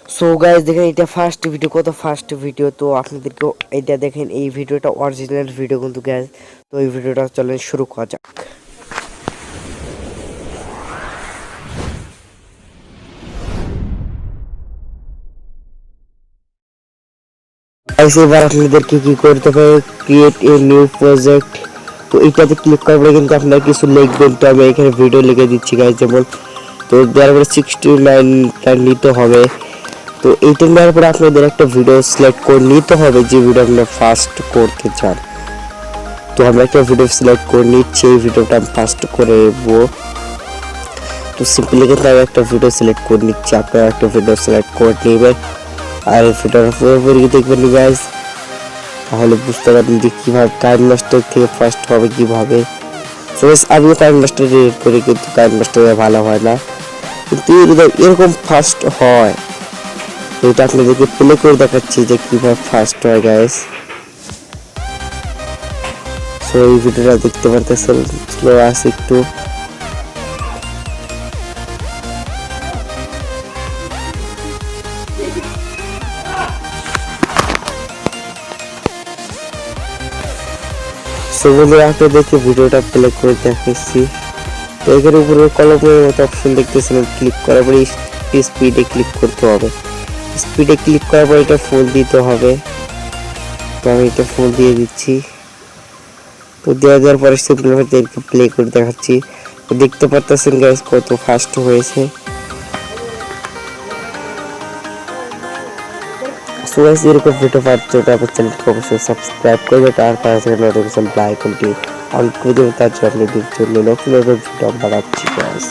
So guys দেখেন এটা first video, কত ফার্স্ট ভিডিও। তো আপনাদেরকে এটা দেখেন, এই ভিডিওটা অরিজিনাল ভিডিও কিন্তু গাইস। তো এই ভিডিওটা চলেন শুরু করা যাক। গাইস এবার আপনাদেরকে কি করতে হবে, ক্রিয়েট এ নিউ প্রজেক্ট। তো এটাতে ক্লিক করার পরে কিন্তু আপনারা কিছু লিখবেন। তো আমি এখানে ভিডিও লিখে দিচ্ছি গাইস, যেমন তো দেওয়ার পরে 69 নিতে হবে। তো এইটা নেওয়ার পরে আপনাদের একটা ভিডিও সিলেক্ট করে নিতে হবে, যে ভিডিও আপনারা ফার্স্ট করতে চান। তো আমরা একটা ভিডিও সিলেক্ট করে নিচ্ছি, এই ভিডিওটা আমি ফার্স্ট করে নেবো। তো সিম্পলি কিন্তু আমি একটা ভিডিও সিলেক্ট করে নিচ্ছি, আপনারা একটা ভিডিও সিলেক্ট করে নেবেন। আর এই ভিডিওটা পুরোপুরি দেখবেন গাইস, তাহলে বুঝতে পারবেন যে কীভাবে টাইম মাস্টার থেকে ফার্স্ট হবে কীভাবে। সো আমিও টাইম মাস্টার রিলেট করি, কিন্তু টাইম মাস্টারে ভালো হয় না, কিন্তু এরকম ফার্স্ট হয়। এটা আপনাদেরকে প্লে করে দেখাচ্ছি যে কীভাবে ফার্স্ট হয় গাইস। সো এই ভিডিওটা দেখতে পারতেছেন, স্লো আছে একটু। সো বন্ধুরা আপনাদেরকে ভিডিওটা প্লে করে দেখাচ্ছি। তো এখানে উপরে কলমের মতো অপশন দেখতেছিলেন, ক্লিক করার পরে স্পিডে ক্লিক করতে হবে। স্পিডে ক্লিক করার পর এটা ফুল দিতে হবে। তো আমি এটা ফুল দিয়ে দিচ্ছি। তো দেওয়ার পরে সিম্পলভাবে প্লে করে দেখাচ্ছি। তো দেখতে পারতেছেন গাইস কত ফাস্ট হয়েছে। সো গাইস এরকম ভিডিও পাচ্ছেন, আমার চ্যানেলকে অবশ্যই সাবস্ক্রাইব করবে, তার পাশে নোটিফিকেশন বেল আইকনটি অন করে দেবেন, তার জন্য আপনাদের জন্য নতুন ভিডিও বানাচ্ছি গাইস।